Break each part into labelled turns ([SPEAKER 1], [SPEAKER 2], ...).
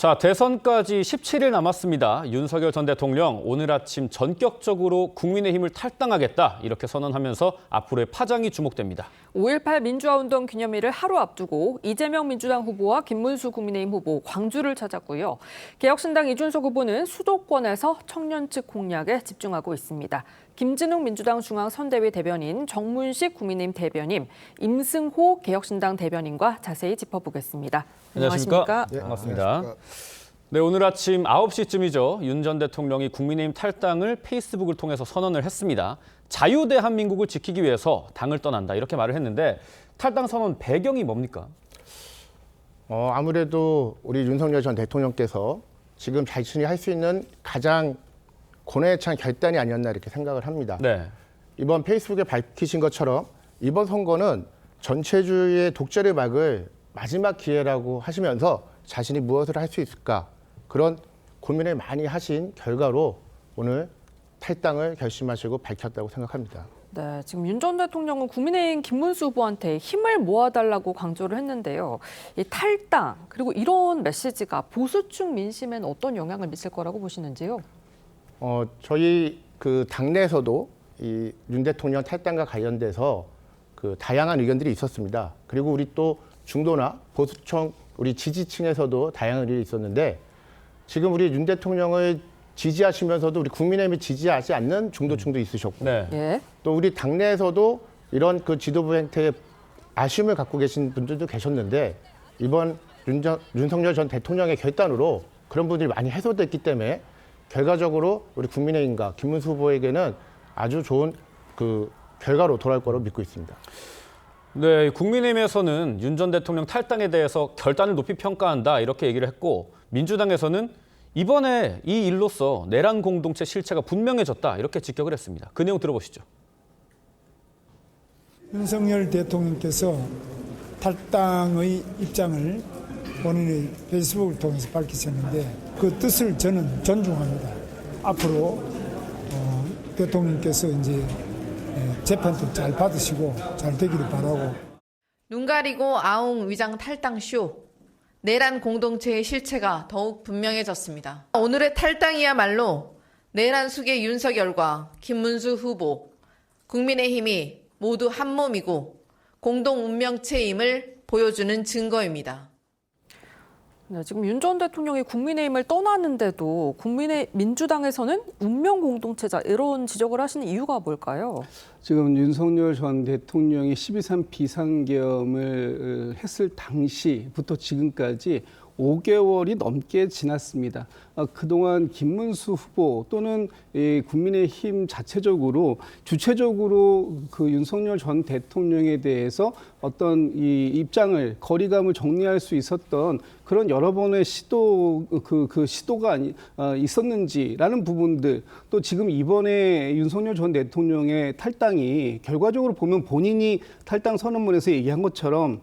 [SPEAKER 1] 자, 대선까지 17일 남았습니다. 윤석열 전 대통령 오늘 아침 전격적으로 국민의힘을 탈당하겠다 이렇게 선언하면서 앞으로의 파장이 주목됩니다.
[SPEAKER 2] 5.18 민주화운동 기념일을 하루 앞두고 이재명 민주당 후보와 김문수 국민의힘 후보 광주를 찾았고요. 개혁신당 이준석 후보는 수도권에서 청년 측 공략에 집중하고 있습니다. 김진욱 민주당 중앙선대위 대변인, 정문식 국민의힘 대변인, 임승호 개혁신당 대변인과 자세히 짚어보겠습니다. 안녕하십니까?
[SPEAKER 1] 네, 반갑습니다. 네, 오늘 아침 9시쯤이죠. 윤 전 대통령이 국민의힘 탈당을 페이스북을 통해서 선언을 했습니다. 자유대한민국을 지키기 위해서 당을 떠난다 이렇게 말을 했는데 탈당 선언 배경이 뭡니까?
[SPEAKER 3] 아무래도 우리 윤석열 전 대통령께서 지금 자신이 할 수 있는 가장 고뇌에 찬 결단이 아니었나 이렇게 생각을 합니다.
[SPEAKER 1] 네.
[SPEAKER 3] 이번 페이스북에 밝히신 것처럼 이번 선거는 전체주의의 독재를 막을 마지막 기회라고 하시면서 자신이 무엇을 할 수 있을까 그런 고민을 많이 하신 결과로 오늘 탈당을 결심하시고 밝혔다고 생각합니다.
[SPEAKER 2] 네, 지금 윤 전 대통령은 국민의힘 김문수 후보한테 힘을 모아달라고 강조를 했는데요. 이 탈당 그리고 이런 메시지가 보수층 민심에는 어떤 영향을 미칠 거라고 보시는지요?
[SPEAKER 3] 저희 그 당내에서도 이 윤 대통령 탈당과 관련돼서 그 다양한 의견들이 있었습니다. 그리고 우리 또 중도나 보수층 우리 지지층에서도 다양한 의견이 있었는데 지금 우리 윤 대통령을 지지하시면서도 우리 국민의힘을 지지하지 않는 중도층도 있으셨고
[SPEAKER 1] 네.
[SPEAKER 2] 예.
[SPEAKER 3] 또 우리 당내에서도 이런 그 지도부 행태에 아쉬움을 갖고 계신 분들도 계셨는데 이번 윤석열 전 대통령의 결단으로 그런 분들이 많이 해소됐기 때문에 결과적으로 우리 국민의힘과 김문수 후보에게는 아주 좋은 그 결과로 돌아올 거로 믿고 있습니다.
[SPEAKER 1] 네, 국민의힘에서는 윤 전 대통령 탈당에 대해서 결단을 높이 평가한다 이렇게 얘기를 했고 민주당에서는 이번에 이 일로써 내란 공동체 실체가 분명해졌다 이렇게 직격을 했습니다. 그 내용 들어보시죠.
[SPEAKER 4] 윤석열 대통령께서 탈당의 입장을 본인의 페이스북을 통해서 밝히셨는데 그 뜻을 저는 존중합니다. 앞으로 대통령께서 이제 재판도 잘 받으시고 잘 되기를 바라고.
[SPEAKER 5] 눈 가리고 아웅 위장 탈당 쇼. 내란 공동체의 실체가 더욱 분명해졌습니다. 오늘의 탈당이야말로 내란 숙의 윤석열과 김문수 후보, 국민의힘이 모두 한 몸이고 공동 운명체임을 보여주는 증거입니다.
[SPEAKER 2] 네, 지금 윤 전 대통령이 국민의힘을 떠나는데도 민주당에서는 운명 공동체자 이런 지적을 하시는 이유가 뭘까요?
[SPEAKER 6] 지금 윤석열 전 대통령이 12.3 비상계엄을 했을 당시부터 지금까지 5개월이 넘게 지났습니다. 그동안 김문수 후보 또는 국민의힘 자체적으로 주체적으로 그 윤석열 전 대통령에 대해서 어떤 이 입장을 거리감을 정리할 수 있었던 그런 여러 번의 시도가 있었는지라는 부분들 또 지금 이번에 윤석열 전 대통령의 탈당이 결과적으로 보면 본인이 탈당 선언문에서 얘기한 것처럼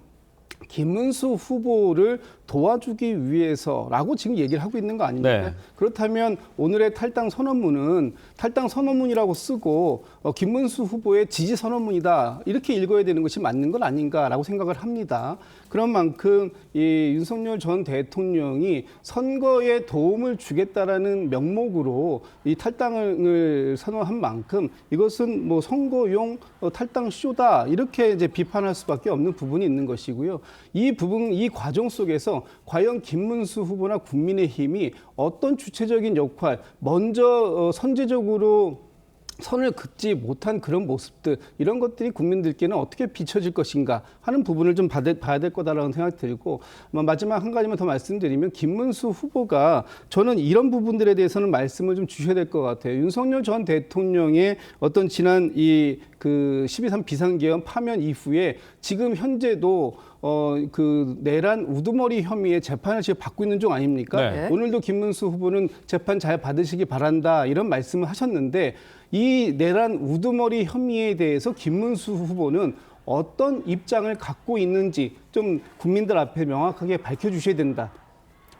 [SPEAKER 6] 김문수 후보를 도와주기 위해서라고 지금 얘기를 하고 있는 거 아닙니까?
[SPEAKER 1] 네.
[SPEAKER 6] 그렇다면 오늘의 탈당 선언문은 탈당 선언문이라고 쓰고 김문수 후보의 지지 선언문이다 이렇게 읽어야 되는 것이 맞는 건 아닌가라고 생각을 합니다. 그런 만큼 이 윤석열 전 대통령이 선거에 도움을 주겠다라는 명목으로 이 탈당을 선언한 만큼 이것은 뭐 선거용 탈당 쇼다 이렇게 이제 비판할 수밖에 없는 부분이 있는 것이고요. 이 과정 속에서 과연 김문수 후보나 국민의힘이 어떤 주체적인 역할, 먼저 선제적으로 선을 긋지 못한 그런 모습들 이런 것들이 국민들께는 어떻게 비춰질 것인가 하는 부분을 좀 봐야 될 거다라는 생각이 들고 마지막 한 가지만 더 말씀드리면 김문수 후보가 저는 이런 부분들에 대해서는 말씀을 좀 주셔야 될 것 같아요. 윤석열 전 대통령의 어떤 지난 그 12.3 비상계엄 파면 이후에 지금 현재도 그 내란 우두머리 혐의의 재판을 지금 받고 있는 중 아닙니까?
[SPEAKER 1] 네.
[SPEAKER 6] 오늘도 김문수 후보는 재판 잘 받으시기 바란다 이런 말씀을 하셨는데 이 내란 우두머리 혐의에 대해서 김문수 후보는 어떤 입장을 갖고 있는지 좀 국민들 앞에 명확하게 밝혀주셔야 된다.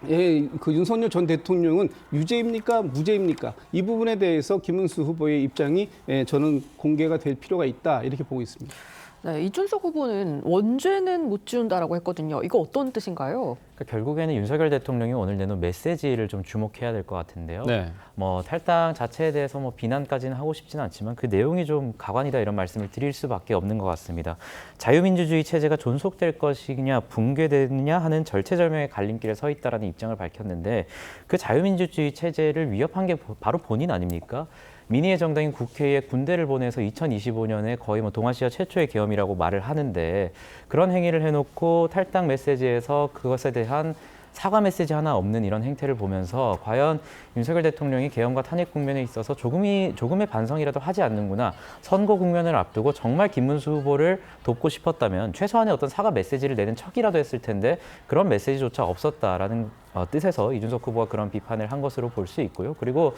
[SPEAKER 6] 예, 그 윤석열 전 대통령은 유죄입니까? 무죄입니까? 이 부분에 대해서 김문수 후보의 입장이 저는 공개가 될 필요가 있다 이렇게 보고 있습니다.
[SPEAKER 2] 네, 이준석 후보는 원죄는 못 지운다라고 했거든요. 이거 어떤 뜻인가요?
[SPEAKER 7] 그러니까 결국에는 윤석열 대통령이 오늘 내놓은 메시지를 좀 주목해야 될 것 같은데요.
[SPEAKER 1] 네.
[SPEAKER 7] 뭐 탈당 자체에 대해서 뭐 비난까지는 하고 싶지는 않지만 그 내용이 좀 가관이다 이런 말씀을 드릴 수밖에 없는 것 같습니다. 자유민주주의 체제가 존속될 것이냐 붕괴되느냐 하는 절체절명의 갈림길에 서 있다라는 입장을 밝혔는데 그 자유민주주의 체제를 위협한 게 바로 본인 아닙니까? 민의의 정당인 국회에 군대를 보내서 2025년에 거의 뭐 동아시아 최초의 계엄이라고 말을 하는데 그런 행위를 해놓고 탈당 메시지에서 그것에 대한 사과 메시지 하나 없는 이런 행태를 보면서 과연 윤석열 대통령이 계엄과 탄핵 국면에 있어서 조금의 반성이라도 하지 않는구나. 선거 국면을 앞두고 정말 김문수 후보를 돕고 싶었다면 최소한의 어떤 사과 메시지를 내는 척이라도 했을 텐데 그런 메시지조차 없었다라는 뜻에서 이준석 후보가 그런 비판을 한 것으로 볼 수 있고요. 그리고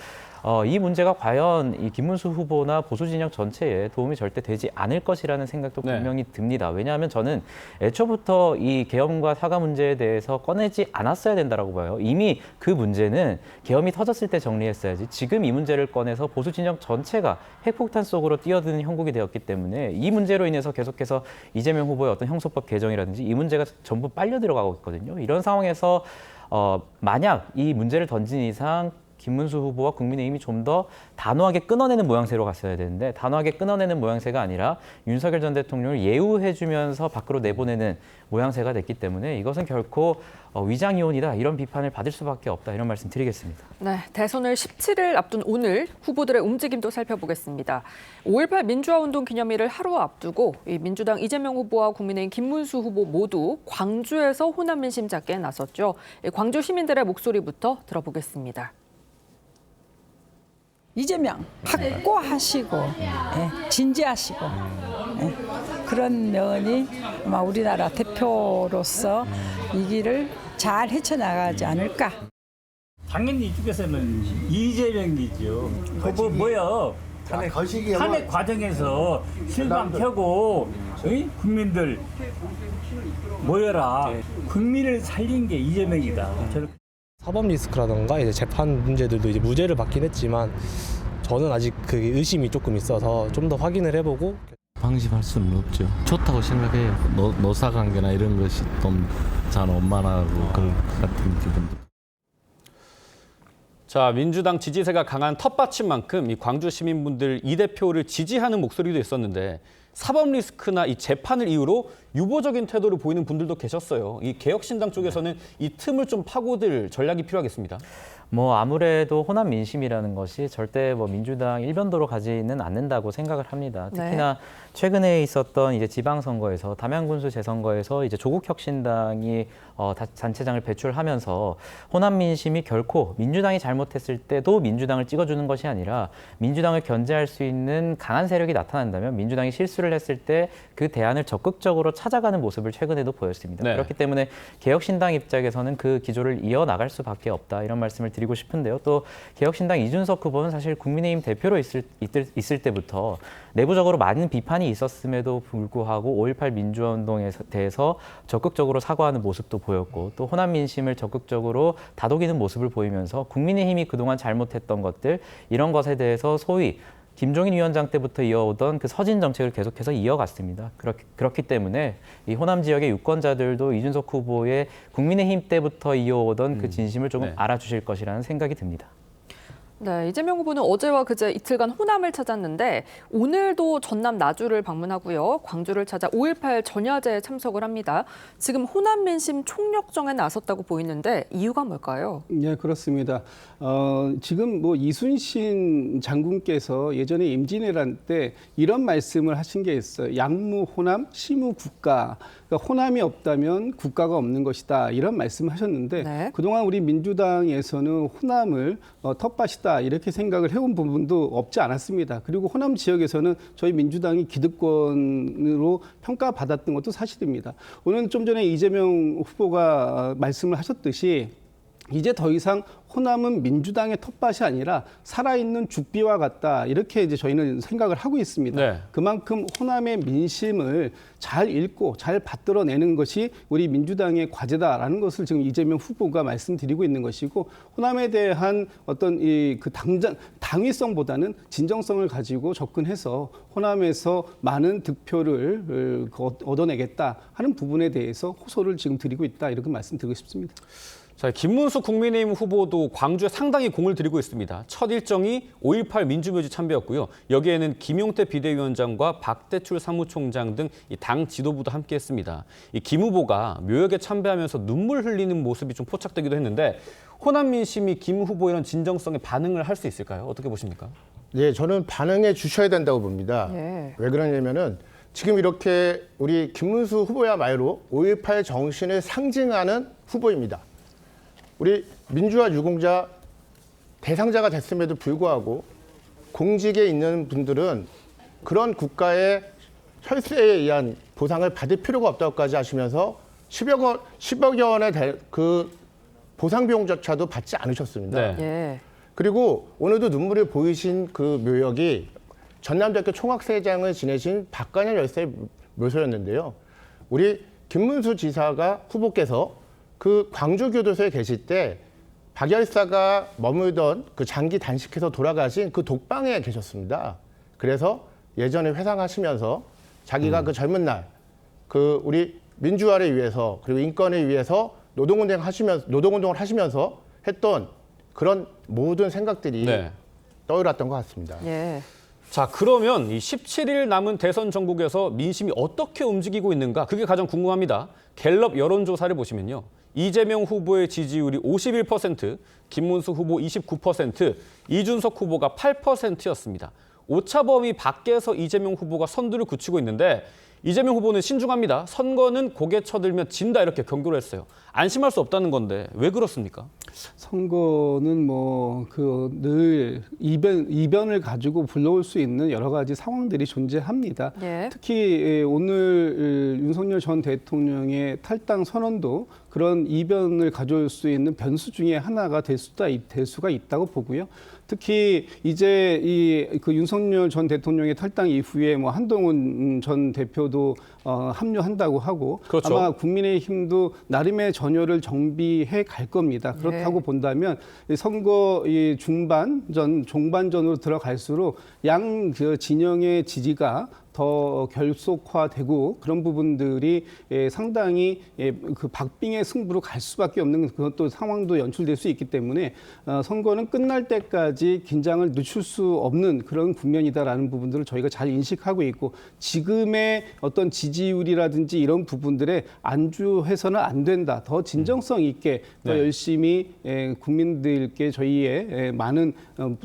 [SPEAKER 7] 이 문제가 과연 이 김문수 후보나 보수 진영 전체에 도움이 절대 되지 않을 것이라는 생각도
[SPEAKER 1] 네.
[SPEAKER 7] 분명히 듭니다. 왜냐하면 저는 애초부터 이 계엄과 사과 문제에 대해서 꺼내지 않았어야 된다라고 봐요. 이미 그 문제는 계엄이 터졌을 때 정리했어야지. 지금 이 문제를 꺼내서 보수 진영 전체가 핵폭탄 속으로 뛰어드는 형국이 되었기 때문에 이 문제로 인해서 계속해서 이재명 후보의 어떤 형소법 개정이라든지 이 문제가 전부 빨려 들어가고 있거든요. 이런 상황에서 만약 이 문제를 던진 이상 김문수 후보와 국민의힘이 좀 더 단호하게 끊어내는 모양새로 갔어야 되는데 단호하게 끊어내는 모양새가 아니라 윤석열 전 대통령을 예우해주면서 밖으로 내보내는 모양새가 됐기 때문에 이것은 결코 위장이혼이다 이런 비판을 받을 수밖에 없다 이런 말씀 드리겠습니다.
[SPEAKER 2] 네, 대선을 17일 앞둔 오늘 후보들의 움직임도 살펴보겠습니다. 5.18 민주화운동 기념일을 하루 앞두고 이 민주당 이재명 후보와 국민의힘 김문수 후보 모두 광주에서 호남 민심 잡기에 나섰죠. 광주 시민들의 목소리부터 들어보겠습니다.
[SPEAKER 8] 이재명 확고하시고 진지하시고 그런 면이 아마 우리나라 대표로서 이 길을 잘 헤쳐나가지 않을까.
[SPEAKER 9] 당연히 이쪽에서는 이재명이죠. 그거 뭐야? 탄핵 과정에서 실망 펴고 국민들 모여라. 국민을 살린 게 이재명이다.
[SPEAKER 10] 사법 리스크라던가 이제 재판 문제들도 이제 무죄를 받긴 했지만 저는 아직 그 의심이 조금 있어서 좀 더 확인을 해보고
[SPEAKER 11] 방심할 수는 없죠. 좋다고 생각해요. 노사관계나 이런 것이 좀 잘 원만하고 그런 같은 기분도.
[SPEAKER 1] 자, 민주당 지지세가 강한 텃밭인 만큼 이 광주 시민분들 이 대표를 지지하는 목소리도 있었는데 사법 리스크나 이 재판을 이유로 유보적인 태도를 보이는 분들도 계셨어요. 이 개혁신당 쪽에서는 이 틈을 좀 파고들 전략이 필요하겠습니다.
[SPEAKER 7] 뭐 아무래도 호남 민심이라는 것이 절대 뭐 민주당 일변도로 가지는 않는다고 생각을 합니다. 특히나 최근에 있었던 이제 지방선거에서 담양군수 재선거에서 이제 조국혁신당이 단체장을 배출하면서 호남 민심이 결코 민주당이 잘못했을 때도 민주당을 찍어주는 것이 아니라 민주당을 견제할 수 있는 강한 세력이 나타난다면 민주당이 실수를 했을 때 그 대안을 적극적으로 찾아가는 모습을 최근에도 보였습니다.
[SPEAKER 1] 네.
[SPEAKER 7] 그렇기 때문에 개혁신당 입장에서는 그 기조를 이어나갈 수밖에 없다 이런 말씀을 드리고 싶은데요. 또 개혁신당 이준석 후보는 사실 국민의힘 대표로 있을 때부터 내부적으로 많은 비판이 있었음에도 불구하고 5.18 민주화운동에 대해서 적극적으로 사과하는 모습도 보였고 또 호남 민심을 적극적으로 다독이는 모습을 보이면서 국민의힘이 그동안 잘못했던 것들 이런 것에 대해서 소위 김종인 위원장 때부터 이어오던 그 서진 정책을 계속해서 이어갔습니다. 그렇기 때문에 이 호남 지역의 유권자들도 이준석 후보의 국민의힘 때부터 이어오던 그 진심을 조금 알아주실 것이라는 생각이 듭니다.
[SPEAKER 2] 네, 이재명 후보는 어제와 그제 이틀간 호남을 찾았는데 오늘도 전남 나주를 방문하고요. 광주를 찾아 5.18 전야제에 참석을 합니다. 지금 호남 민심 총력정에 나섰다고 보이는데 이유가 뭘까요?
[SPEAKER 6] 네, 그렇습니다. 지금 뭐 이순신 장군께서 예전에 임진왜란 때 이런 말씀을 하신 게 있어요. 양무 호남, 시무 국가. 그러니까 호남이 없다면 국가가 없는 것이다. 이런 말씀을 하셨는데 그동안 우리 민주당에서는 호남을 텃밭이다. 이렇게 생각을 해온 부분도 없지 않았습니다. 그리고 호남 지역에서는 저희 민주당이 기득권으로 평가받았던 것도 사실입니다. 오늘 좀 전에 이재명 후보가 말씀을 하셨듯이 이제 더 이상 호남은 민주당의 텃밭이 아니라 살아있는 죽비와 같다. 이렇게 이제 저희는 생각을 하고 있습니다.
[SPEAKER 1] 네.
[SPEAKER 6] 그만큼 호남의 민심을 잘 읽고 잘 받들어내는 것이 우리 민주당의 과제다라는 것을 지금 이재명 후보가 말씀드리고 있는 것이고, 호남에 대한 어떤 그 당위성보다는 진정성을 가지고 접근해서 호남에서 많은 득표를 얻어내겠다 하는 부분에 대해서 호소를 지금 드리고 있다, 이렇게 말씀드리고 싶습니다.
[SPEAKER 1] 자, 김문수 국민의힘 후보도 광주에 상당히 공을 들이고 있습니다. 첫 일정이 5.18 민주묘지 참배였고요. 여기에는 김용태 비대위원장과 박대출 사무총장 등 당 지도부도 함께했습니다. 이 김 후보가 묘역에 참배하면서 눈물 흘리는 모습이 좀 포착되기도 했는데, 호남 민심이 김 후보의 이런 진정성에 반응을 할 수 있을까요? 어떻게 보십니까?
[SPEAKER 3] 예, 저는 반응해 주셔야 된다고 봅니다.
[SPEAKER 2] 예.
[SPEAKER 3] 왜 그러냐면은 지금 이렇게 우리 김문수 후보야말로 5.18 정신을 상징하는 후보입니다. 우리 민주화 유공자 대상자가 됐음에도 불구하고 공직에 있는 분들은 그런 국가의 혈세에 의한 보상을 받을 필요가 없다고까지 하시면서 10여 원의 그 보상 비용조차도 받지 않으셨습니다.
[SPEAKER 1] 네.
[SPEAKER 2] 예.
[SPEAKER 3] 그리고 오늘도 눈물을 보이신 그 묘역이 전남대학교 총학생회장을 지내신 박관현 열사의 묘소였는데요. 우리 김문수 지사가 후보께서 그 광주교도소에 계실 때 박 열사가 머물던 그 장기 단식해서 돌아가신 그 독방에 계셨습니다. 그래서 예전에 회상하시면서 자기가 그 젊은 날 그 우리 민주화를 위해서 그리고 인권을 위해서 노동운동을 하시면서 했던 그런 모든 생각들이
[SPEAKER 1] 네.
[SPEAKER 3] 떠올랐던 것 같습니다.
[SPEAKER 2] 예.
[SPEAKER 1] 자, 그러면 이 17일 남은 대선 전국에서 민심이 어떻게 움직이고 있는가? 그게 가장 궁금합니다. 갤럽 여론조사를 보시면요. 이재명 후보의 지지율이 51%, 김문수 후보 29%, 이준석 후보가 8%였습니다. 오차 범위 밖에서 이재명 후보가 선두를 굳히고 있는데, 이재명 후보는 신중합니다. 선거는 고개 쳐들면 진다, 이렇게 경고를 했어요. 안심할 수 없다는 건데 왜 그렇습니까?
[SPEAKER 6] 선거는 늘 이변을 가지고 불러올 수 있는 여러 가지 상황들이 존재합니다.
[SPEAKER 2] 예.
[SPEAKER 6] 특히 오늘 윤석열 전 대통령의 탈당 선언도 그런 이변을 가져올 수 있는 변수 중에 하나가 될 수가 있다고 보고요. 특히 이제 그 윤석열 전 대통령의 탈당 이후에 한동훈 전 대표도 합류한다고 하고,
[SPEAKER 1] 그렇죠.
[SPEAKER 6] 아마 국민의힘도 나름의 전열을 정비해 갈 겁니다. 그렇다고 본다면 선거 종반전으로 들어갈수록 양 진영의 지지가 더 결속화되고 그런 부분들이 상당히 그 박빙의 승부로 갈 수밖에 없는 그것도 상황도 연출될 수 있기 때문에 선거는 끝날 때까지 긴장을 늦출 수 없는 그런 국면이다라는 부분들을 저희가 잘 인식하고 있고, 지금의 어떤 지지율이라든지 이런 부분들에 안주해서는 안 된다. 더 진정성 있게 더 열심히 국민들께 저희의 많은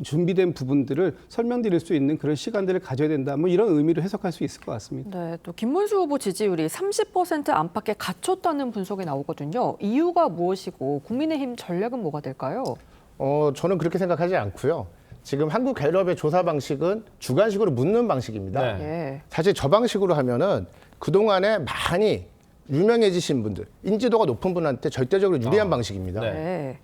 [SPEAKER 6] 준비된 부분들을 설명드릴 수 있는 그런 시간들을 가져야 된다. 이런 의미로 해석할 수 있을 것 같습니다.
[SPEAKER 2] 네, 또 김문수 후보 지지율이 30% 안팎에 갇혔다는 분석이 나오거든요. 이유가 무엇이고 국민의힘 전략은 뭐가 될까요?
[SPEAKER 3] 저는 그렇게 생각하지 않고요. 지금 한국갤럽의 조사 방식은 주관식으로 묻는 방식입니다.
[SPEAKER 1] 네.
[SPEAKER 2] 예.
[SPEAKER 3] 사실 저 방식으로 하면은 그동안에 많이 유명해지신 분들, 인지도가 높은 분한테 절대적으로 유리한 방식입니다.
[SPEAKER 1] 네.
[SPEAKER 2] 네.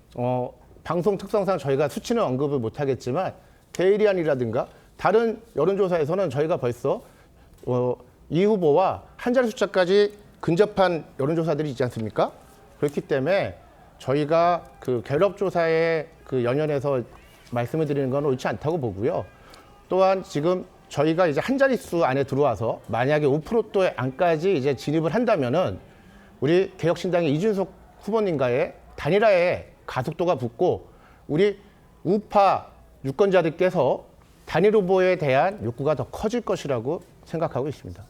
[SPEAKER 3] 방송 특성상 저희가 수치는 언급을 못하겠지만 데일리안이라든가 다른 여론조사에서는 저희가 벌써 이 후보와 한 자리 숫자까지 근접한 여론조사들이 있지 않습니까? 그렇기 때문에 저희가 그 갤럽 조사에 그 연연해서 말씀을 드리는 건 옳지 않다고 보고요. 또한 지금 저희가 이제 한 자릿수 안에 들어와서 만약에 5%의 안까지 이제 진입을 한다면은 우리 개혁신당의 이준석 후보님과의 단일화에 가속도가 붙고 우리 우파 유권자들께서 단일 후보에 대한 욕구가 더 커질 것이라고 생각하고 있습니다.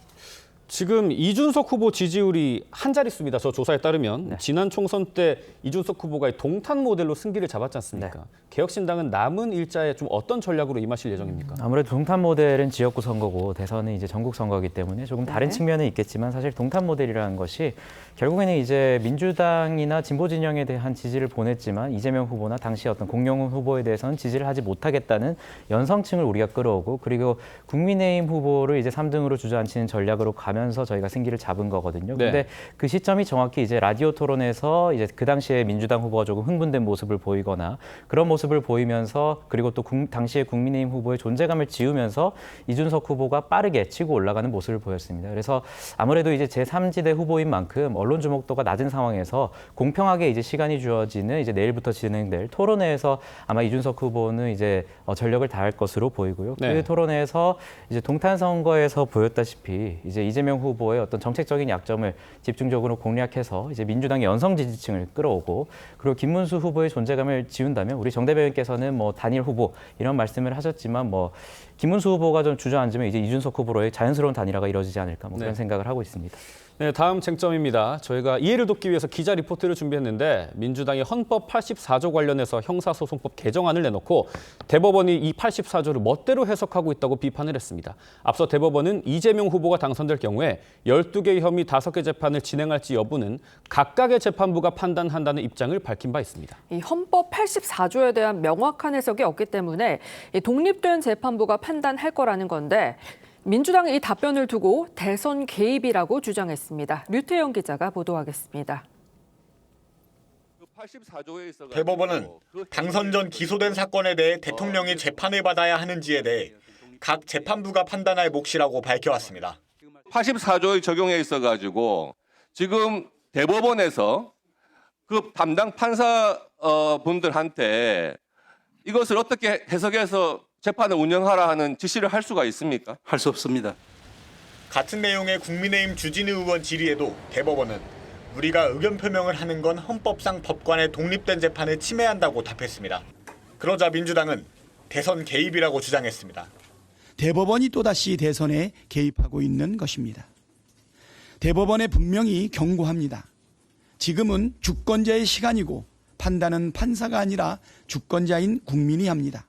[SPEAKER 1] 지금 이준석 후보 지지율이 한 자릿수입니다. 저 조사에 따르면 지난 총선 때 이준석 후보가 동탄 모델로 승기를 잡았지 않습니까? 개혁신당은 남은 일자에 좀 어떤 전략으로 임하실 예정입니까?
[SPEAKER 7] 아무래도 동탄 모델은 지역구 선거고 대선은 이제 전국 선거이기 때문에 조금 다른 측면은 있겠지만, 사실 동탄 모델이라는 것이 결국에는 이제 민주당이나 진보 진영에 대한 지지를 보냈지만 이재명 후보나 당시 어떤 공영훈 후보에 대해서는 지지를 하지 못하겠다는 연성층을 우리가 끌어오고, 그리고 국민의힘 후보를 이제 3등으로 주저앉히는 전략으로 가면 되면서 저희가 승기를 잡은 거거든요.
[SPEAKER 1] 네.
[SPEAKER 7] 근데 그 시점이 정확히 이제 라디오 토론에서 이제 그 당시에 민주당 후보가 조금 흥분된 모습을 보이거나 그런 모습을 보이면서 그리고 또 당시에 국민의힘 후보의 존재감을 지우면서 이준석 후보가 빠르게 치고 올라가는 모습을 보였습니다. 그래서 아무래도 이제 제3지대 후보인 만큼 언론 주목도가 낮은 상황에서 공평하게 이제 시간이 주어지는 이제 내일부터 진행될 토론회에서 아마 이준석 후보는 이제 전력을 다할 것으로 보이고요.
[SPEAKER 1] 네.
[SPEAKER 7] 그 토론회에서 이제 동탄 선거에서 보였다시피 이제 이재명 후보의 어떤 정책적인 약점을 집중적으로 공략해서 이제 민주당의 연성 지지층을 끌어오고 그리고 김문수 후보의 존재감을 지운다면 우리 정 대변인께서는 뭐 단일 후보 이런 말씀을 하셨지만 뭐 김문수 후보가 좀 주저앉으면 이제 이준석 후보로의 자연스러운 단일화가 이루어지지 않을까 뭐 그런 생각을 하고 있습니다.
[SPEAKER 1] 네, 다음 쟁점입니다. 저희가 이해를 돕기 위해서 기자 리포트를 준비했는데 민주당이 헌법 84조 관련해서 형사소송법 개정안을 내놓고 대법원이 이 84조를 멋대로 해석하고 있다고 비판을 했습니다. 앞서 대법원은 이재명 후보가 당선될 경우에 12개의 혐의 5개 재판을 진행할지 여부는 각각의 재판부가 판단한다는 입장을 밝힌 바 있습니다.
[SPEAKER 2] 이 헌법 84조에 대한 명확한 해석이 없기 때문에 이 독립된 재판부가 판단할 거라는 건데 민주당이 이 답변을 두고 대선 개입이라고 주장했습니다. 류태영 기자가 보도하겠습니다.
[SPEAKER 12] 대법원은 당선 전 기소된 사건에 대해 대통령이 재판을 받아야 하는지에 대해 각 재판부가 판단할 몫이라고 밝혀왔습니다.
[SPEAKER 13] 84조의 적용에 있어가지고 지금 대법원에서 그 담당 판사 분들한테 이것을 어떻게 해석해서 재판을 운영하라 하는 지시를 할 수가 있습니까?
[SPEAKER 14] 할 수 없습니다.
[SPEAKER 12] 같은 내용의 국민의힘 주진우 의원 질의에도 대법원은 우리가 의견 표명을 하는 건 헌법상 법관의 독립된 재판을 침해한다고 답했습니다. 그러자 민주당은 대선 개입이라고 주장했습니다.
[SPEAKER 15] 대법원이 또다시 대선에 개입하고 있는 것입니다. 대법원에 분명히 경고합니다. 지금은 주권자의 시간이고 판단은 판사가 아니라 주권자인 국민이 합니다.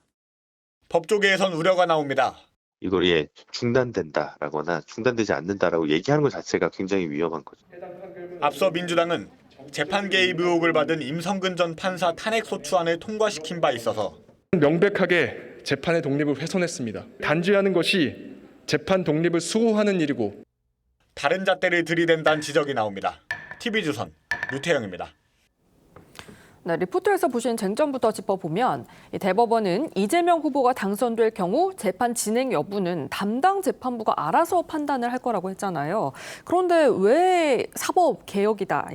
[SPEAKER 12] 법조계에선 우려가 나옵니다.
[SPEAKER 16] 이걸 중단된다라거나 중단되지 않는다라고 얘기하는 것 자체가 굉장히 위험한 거죠.
[SPEAKER 12] 앞서 민주당은 재판 개입 의혹을 받은 임성근 전 판사 탄핵 소추안을 통과시킨 바 있어서
[SPEAKER 17] 명백하게 재판의 독립을 훼손했습니다. 단죄하는 것이 재판 독립을 수호하는 일이고
[SPEAKER 12] 다른 잣대를 들이댄다는 지적이 나옵니다. TV조선 류태영입니다.
[SPEAKER 2] 네, 리포트에서 보신 쟁점부터 짚어보면 이 대법원은 이재명 후보가 당선될 경우 재판 진행 여부는 담당 재판부가 알아서 판단을 할 거라고 했잖아요. 그런데 왜 사법 개혁이다,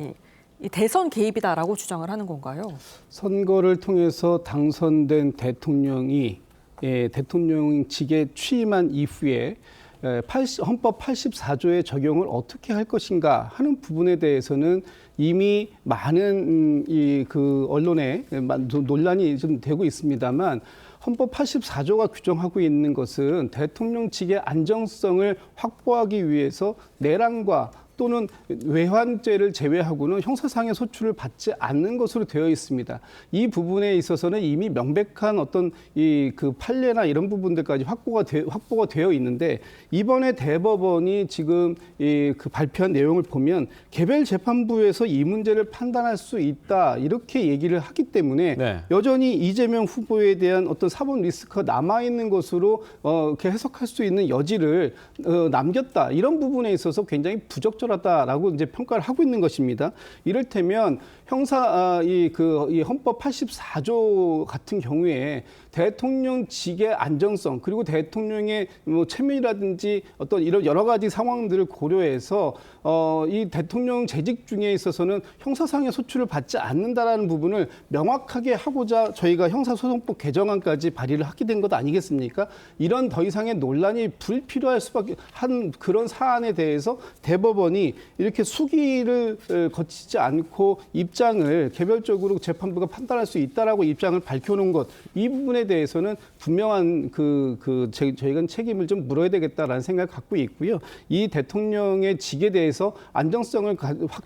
[SPEAKER 2] 이 대선 개입이다라고 주장을 하는 건가요?
[SPEAKER 6] 선거를 통해서 당선된 대통령이 대통령직에 취임한 이후에 헌법 84조의 적용을 어떻게 할 것인가 하는 부분에 대해서는 이미 많은 그 언론에 논란이 좀 되고 있습니다만 헌법 84조가 규정하고 있는 것은 대통령직의 안정성을 확보하기 위해서 내란과 또는 외환죄를 제외하고는 형사상의 소출을 받지 않는 것으로 되어 있습니다. 이 부분에 있어서는 이미 명백한 어떤 그 판례나 이런 부분들까지 확보가 되어 있는데 이번에 대법원이 지금 그 발표한 내용을 보면 개별 재판부에서 이 문제를 판단할 수 있다 이렇게 얘기를 하기 때문에
[SPEAKER 1] 네.
[SPEAKER 6] 여전히 이재명 후보에 대한 어떤 사법 리스크가 남아 있는 것으로 이렇게 해석할 수 있는 여지를 남겼다 이런 부분에 있어서 굉장히 부적절하다라고 이제 평가를 하고 있는 것입니다. 이를테면 이 헌법 84조 같은 경우에 대통령직의 안정성 그리고 대통령의 체면이라든지 어떤 이런 여러 가지 상황들을 고려해서 이 대통령 재직 중에 있어서는 형사상의 소출을 받지 않는다라는 부분을 명확하게 하고자 저희가 형사소송법 개정안까지 발의를 하게 된 것 아니겠습니까? 이런 더 이상의 논란이 불필요할 수밖에 한 그런 사안에 대해서 대법원이 이렇게 수기를 거치지 않고 입장을 개별적으로 재판부가 판단할 수 있다라고 입장을 밝혀놓은 것 이 부분에 대해서는 분명한 저희가 책임을 좀 물어야 되겠다라는 생각을 갖고 있고요. 이 대통령의 직에 대해서 안정성을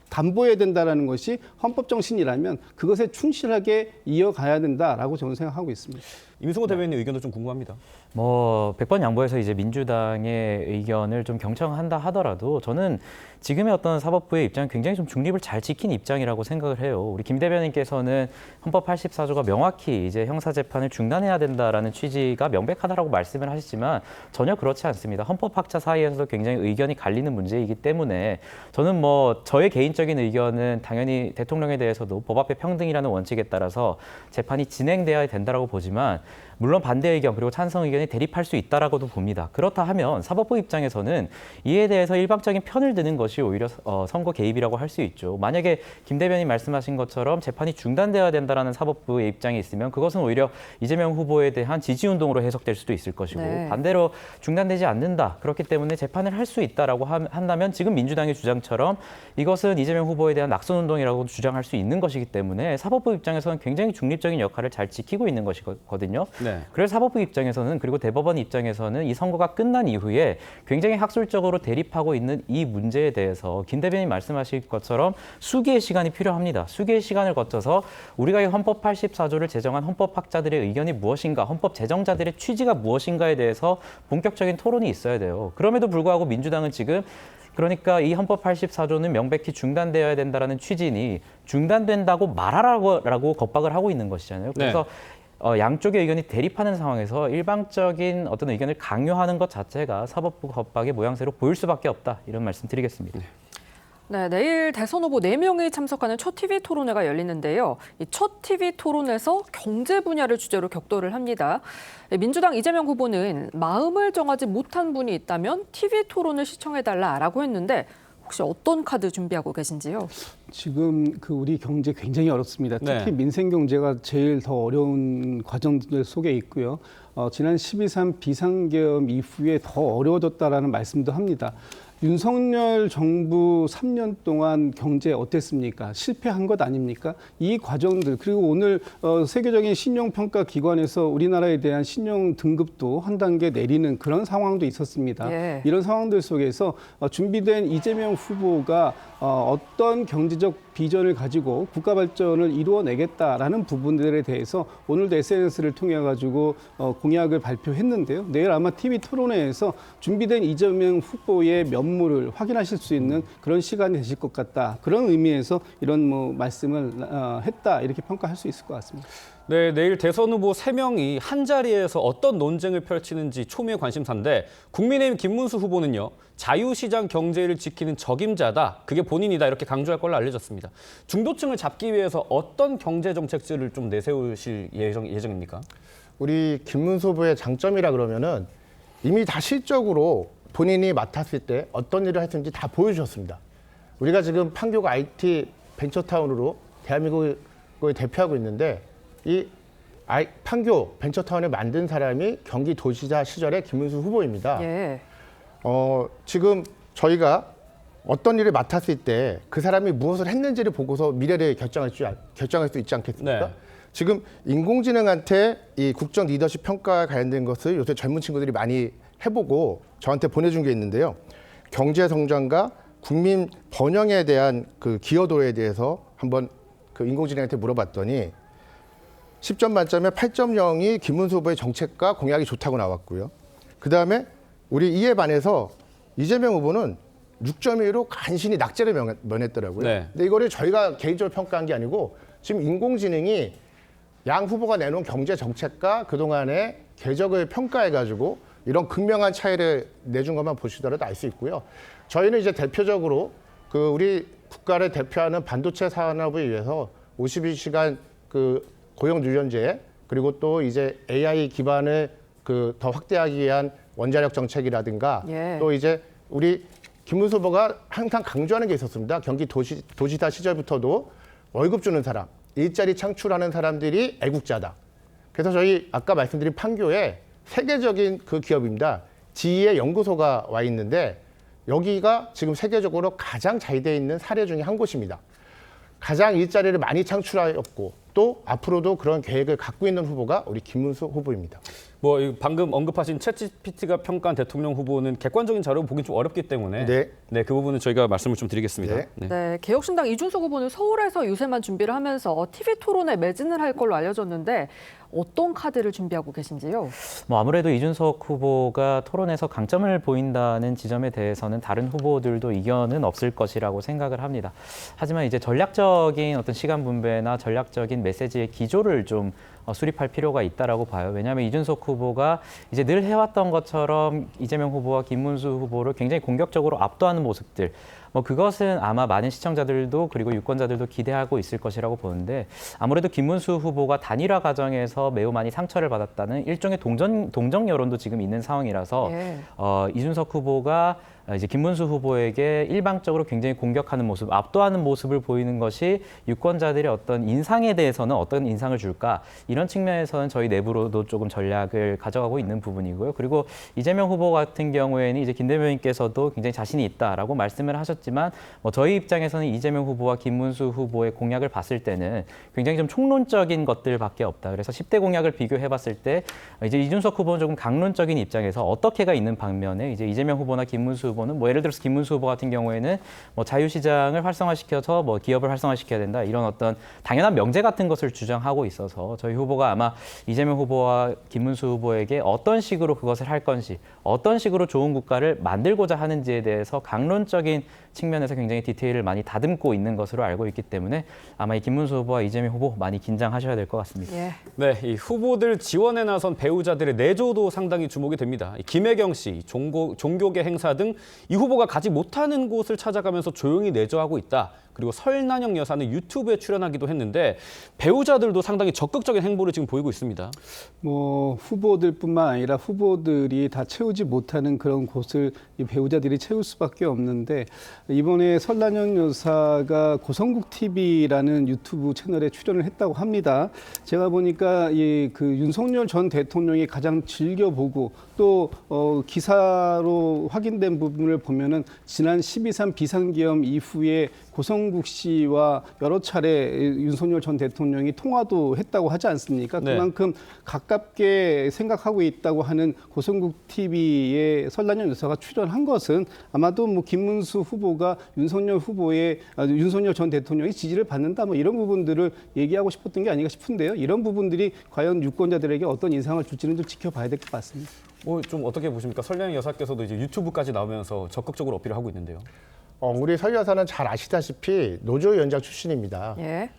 [SPEAKER 6] 담보해야 된다라는 것이 헌법 정신이라면 그것에 충실하게 이어가야 된다라고 저는 생각하고 있습니다.
[SPEAKER 1] 임승호 대변인의 의견도 좀 궁금합니다.
[SPEAKER 7] 100번 양보해서 이제 민주당의 의견을 좀 경청한다 하더라도 저는 지금의 어떤 사법부의 입장은 굉장히 좀 중립을 잘 지킨 입장이라고 생각을 해요. 우리 김 대변인께서는 헌법 84조가 명확히 이제 형사재판을 중단해야 된다라는 취지가 명백하다라고 말씀을 하시지만 전혀 그렇지 않습니다. 헌법학자 사이에서도 굉장히 의견이 갈리는 문제이기 때문에 저는 뭐 저의 개인적인 의견은 당연히 대통령에 대해서도 법 앞에 평등이라는 원칙에 따라서 재판이 진행돼야 된다라고 보지만 물론 반대 의견 그리고 찬성 의견이 대립할 수 있다라고도 봅니다. 그렇다 하면 사법부 입장에서는 이에 대해서 일방적인 편을 드는 것이 오히려 선거 개입이라고 할 수 있죠. 만약에 김 대변인 말씀하신 것처럼 재판이 중단돼야 된다라는 사법부의 입장이 있으면 그것은 오히려 이재명 후보에 대한 지지 운동으로 해석될 수도 있을 것이고
[SPEAKER 2] 네.
[SPEAKER 7] 반대로 중단되지 않는다. 그렇기 때문에 재판을 할 수 있다라고 한다면 지금 민주당의 주장처럼 이것은 이재명 후보에 대한 낙선 운동이라고 주장할 수 있는 것이기 때문에 사법부 입장에서는 굉장히 중립적인 역할을 잘 지키고 있는 것이거든요.
[SPEAKER 1] 네.
[SPEAKER 7] 그래서 사법부 입장에서는 그리고 대법원 입장에서는 이 선거가 끝난 이후에 굉장히 학술적으로 대립하고 있는 이 문제에 대해서 김 대변인 말씀하실 것처럼 수기의 시간이 필요합니다. 수기의 시간을 거쳐서 우리가 이 헌법 84조를 제정한 헌법학자들의 의견이 무엇인가, 헌법 제정자들의 취지가 무엇인가에 대해서 본격적인 토론이 있어야 돼요. 그럼에도 불구하고 민주당은 지금 그러니까 이 헌법 84조는 명백히 중단되어야 된다라는 취지니 중단된다고 말하라고 겁박을 하고 있는 것이잖아요. 그래서 양쪽의 의견이 대립하는 상황에서 일방적인 어떤 의견을 강요하는 것 자체가 사법부 겁박의 모양새로 보일 수밖에 없다. 이런 말씀 드리겠습니다.
[SPEAKER 2] 네, 내일 대선 후보 4명이 참석하는 첫 TV 토론회가 열리는데요. 이 첫 TV 토론에서 경제 분야를 주제로 격돌을 합니다. 민주당 이재명 후보는 마음을 정하지 못한 분이 있다면 TV 토론을 시청해달라라고 했는데 혹시 어떤 카드 준비하고 계신지요?
[SPEAKER 6] 지금 우리 경제 굉장히 어렵습니다. 특히
[SPEAKER 1] 네.
[SPEAKER 6] 민생 경제가 제일 더 어려운 과정들 속에 있고요. 지난 12.3 비상계엄 이후에 더 어려워졌다라는 말씀도 합니다. 윤석열 정부 3년 동안 경제 어땠습니까? 실패한 것 아닙니까? 이 과정들 그리고 오늘 세계적인 신용평가 기관에서 우리나라에 대한 신용 등급도 한 단계 내리는 그런 상황도 있었습니다.
[SPEAKER 2] 예.
[SPEAKER 6] 이런 상황들 속에서 준비된 이재명 후보가 어떤 경제적 비전을 가지고 국가 발전을 이루어내겠다라는 부분들에 대해서 오늘도 SNS를 통해 가지고 공약을 발표했는데요. 내일 아마 TV 토론회에서 준비된 이재명 후보의 면모를 확인하실 수 있는 그런 시간이 되실 것 같다. 그런 의미에서 이런 말씀을 했다 이렇게 평가할 수 있을 것 같습니다.
[SPEAKER 1] 네, 내일 대선 후보 3명이 한 자리에서 어떤 논쟁을 펼치는지 초미의 관심사인데 국민의힘 김문수 후보는요. 자유시장 경제를 지키는 적임자다. 그게 본인이다. 이렇게 강조할 걸로 알려졌습니다. 중도층을 잡기 위해서 어떤 경제정책들을 좀 내세우실 예정입니까?
[SPEAKER 3] 우리 김문수 후보의 장점이라 그러면은 이미 다 실적으로 본인이 맡았을 때 어떤 일을 했는지 다 보여주셨습니다. 우리가 지금 판교가 IT 벤처타운으로 대한민국을 대표하고 있는데 이 판교 벤처타운을 만든 사람이 경기도지사 시절의 김문수 후보입니다.
[SPEAKER 2] 예.
[SPEAKER 3] 지금 저희가 어떤 일을 맡았을 때 그 사람이 무엇을 했는지를 보고서 미래를 결정할 수 있지 않겠습니까?
[SPEAKER 1] 네.
[SPEAKER 3] 지금 인공지능한테 이 국정 리더십 평가와 관련된 것을 요새 젊은 친구들이 많이 해보고 저한테 보내준 게 있는데요. 경제 성장과 국민 번영에 대한 그 기여도에 대해서 한번 그 인공지능한테 물어봤더니 10점 만점에 8.0이 김문수 후보의 정책과 공약이 좋다고 나왔고요. 그다음에 우리 이에 반해서 이재명 후보는 6.1로 간신히 낙제를 면했더라고요.
[SPEAKER 1] 네.
[SPEAKER 3] 근데 이거를 저희가 개인적으로 평가한 게 아니고 지금 인공지능이 양 후보가 내놓은 경제 정책과 그동안의 궤적을 평가해가지고 이런 극명한 차이를 내준 것만 보시더라도 알 수 있고요. 저희는 이제 대표적으로 그 우리 국가를 대표하는 반도체 산업을 위해서 52시간 그 고용 유연제 그리고 또 이제 AI 기반을 그 더 확대하기 위한 원자력 정책이라든가
[SPEAKER 2] 예.
[SPEAKER 3] 또 이제 우리 김문수 후보가 항상 강조하는 게 있었습니다. 경기 도지사 시절부터도 월급 주는 사람, 일자리 창출하는 사람들이 애국자다. 그래서 저희 아까 말씀드린 판교에 세계적인 그 기업입니다. 지휘의 연구소가 와 있는데 여기가 지금 세계적으로 가장 잘 돼 있는 사례 중에 한 곳입니다. 가장 일자리를 많이 창출하였고 또 앞으로도 그런 계획을 갖고 있는 후보가 우리 김문수 후보입니다.
[SPEAKER 1] 뭐 방금 언급하신 챗GPT가 평가한 대통령 후보는 객관적인 자료를 보긴 좀 어렵기 때문에 네, 그 부분은 저희가 말씀을 좀 드리겠습니다.
[SPEAKER 2] 네, 개혁신당 이준석 후보는 서울에서 유세만 준비를 하면서 TV 토론에 매진을 할 걸로 알려졌는데 어떤 카드를 준비하고 계신지요?
[SPEAKER 7] 뭐 아무래도 이준석 후보가 토론에서 강점을 보인다는 지점에 대해서는 다른 후보들도 이견은 없을 것이라고 생각을 합니다. 하지만 이제 전략적인 어떤 시간 분배나 전략적인 메시지의 기조를 좀 수립할 필요가 있다라고 봐요. 왜냐하면 이준석 후보가 이제 늘 해왔던 것처럼 이재명 후보와 김문수 후보를 굉장히 공격적으로 압도하는 모습들, 뭐 그것은 아마 많은 시청자들도 그리고 유권자들도 기대하고 있을 것이라고 보는데, 아무래도 김문수 후보가 단일화 과정에서 매우 많이 상처를 받았다는 일종의 동정 여론도 지금 있는 상황이라서 이준석 후보가 이제 김문수 후보에게 일방적으로 굉장히 공격하는 모습, 압도하는 모습을 보이는 것이 유권자들의 어떤 인상에 대해서는 어떤 인상을 줄까, 이런 측면에서는 저희 내부로도 조금 전략을 가져가고 있는 부분이고요. 그리고 이재명 후보 같은 경우에는 이제 김 대변인께서도 굉장히 자신이 있다라고 말씀을 하셨지만, 뭐 저희 입장에서는 이재명 후보와 김문수 후보의 공약을 봤을 때는 굉장히 좀 총론적인 것들밖에 없다. 그래서 10대 공약을 비교해봤을 때 이제 이준석 후보는 조금 강론적인 입장에서 어떻게가 있는 반면에 이제 이재명 후보나 김문수 후보는 뭐 예를 들어서 김문수 후보 같은 경우에는 뭐 자유시장을 활성화시켜서 뭐 기업을 활성화시켜야 된다, 이런 어떤 당연한 명제 같은 것을 주장하고 있어서 저희 후보가 아마 이재명 후보와 김문수 후보에게 어떤 식으로 그것을 할 건지, 어떤 식으로 좋은 국가를 만들고자 하는지에 대해서 강론적인 측면에서 굉장히 디테일을 많이 다듬고 있는 것으로 알고 있기 때문에 아마 이 김문수 후보와 이재명 후보 많이 긴장하셔야 될 것 같습니다.
[SPEAKER 1] 네, 이 후보들 지원에 나선 배우자들의 내조도 상당히 주목이 됩니다. 김혜경 씨, 종교계 행사 등 이 후보가 가지 못하는 곳을 찾아가면서 조용히 내조하고 있다. 그리고 설난영 여사는 유튜브에 출연하기도 했는데 배우자들도 상당히 적극적인 행보를 지금 보이고 있습니다.
[SPEAKER 6] 뭐 후보들뿐만 아니라 후보들이 다 채우지 못하는 그런 곳을 이 배우자들이 채울 수밖에 없는데, 이번에 설난영 여사가 고성국 TV라는 유튜브 채널에 출연을 했다고 합니다. 제가 보니까 그 윤석열 전 대통령이 가장 즐겨보고 또 기사로 확인된 부분을 보면은 지난 12.3 비상계엄 이후에 고성국 씨와 여러 차례 윤석열 전 대통령이 통화도 했다고 하지 않습니까? 그만큼 가깝게 생각하고 있다고 하는 고성국 TV에 설난영 여사가 출연한 것은 아마도 뭐 김문수 후보가 윤석열 전 대통령의 지지를 받는다, 뭐 이런 부분들을 얘기하고 싶었던 게 아닌가 싶은데요. 이런 부분들이 과연 유권자들에게 어떤 인상을 줄지는 좀 지켜봐야 될 것 같습니다.
[SPEAKER 1] 좀 어떻게 보십니까? 설난영 여사께서도 이제 유튜브까지 나오면서 적극적으로 어필을 하고 있는데요.
[SPEAKER 3] 우리 설 여사는 잘 아시다시피 노조위원장 출신입니다.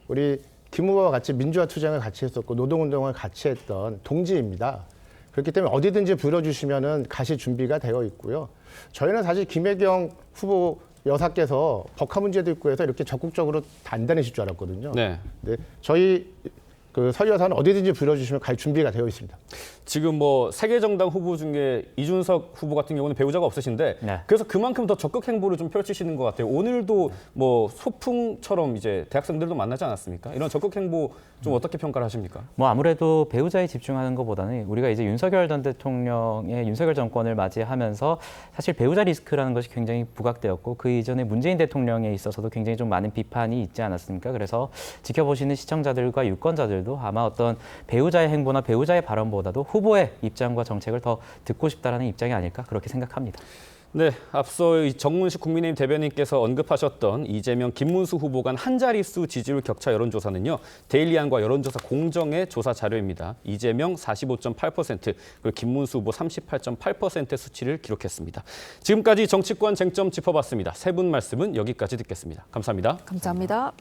[SPEAKER 3] 우리 김 후보와 같이 민주화 투쟁을 같이 했었고 노동운동을 같이 했던 동지입니다. 그렇기 때문에 어디든지 불러주시면은 가실 준비가 되어 있고요. 저희는 사실 김혜경 후보 여사께서 법화 문제도 있고 해서 이렇게 적극적으로 단단해질 줄 알았거든요. 네, 저희 설 여사는 어디든지 불러주시면 갈 준비가 되어 있습니다.
[SPEAKER 1] 지금 뭐 세계정당 후보 중에 이준석 후보 같은 경우는 배우자가 없으신데 그래서 그만큼 더 적극 행보를 좀 펼치시는 것 같아요. 오늘도 뭐 소풍처럼 이제 대학생들도 만나지 않았습니까? 이런 적극 행보 좀 어떻게 평가를 하십니까?
[SPEAKER 7] 뭐 아무래도 배우자에 집중하는 것보다는 우리가 이제 윤석열 전 대통령의 윤석열 정권을 맞이하면서 사실 배우자 리스크라는 것이 굉장히 부각되었고, 그 이전에 문재인 대통령에 있어서도 굉장히 좀 많은 비판이 있지 않았습니까? 그래서 지켜보시는 시청자들과 유권자들도 아마 어떤 배우자의 행보나 배우자의 발언보다도 후보의 입장과 정책을 더 듣고 싶다라는 입장이 아닐까, 그렇게 생각합니다.
[SPEAKER 1] 네, 앞서 정문식 국민의힘 대변인께서 언급하셨던 이재명, 김문수 후보 간 한 자릿수 지지율 격차 여론조사는요, 데일리안과 여론조사 공정의 조사 자료입니다. 이재명 45.8%, 그리고 김문수 후보 38.8% 수치를 기록했습니다. 지금까지 정치권 쟁점 짚어봤습니다. 세 분 말씀은 여기까지 듣겠습니다. 감사합니다.
[SPEAKER 2] 감사합니다.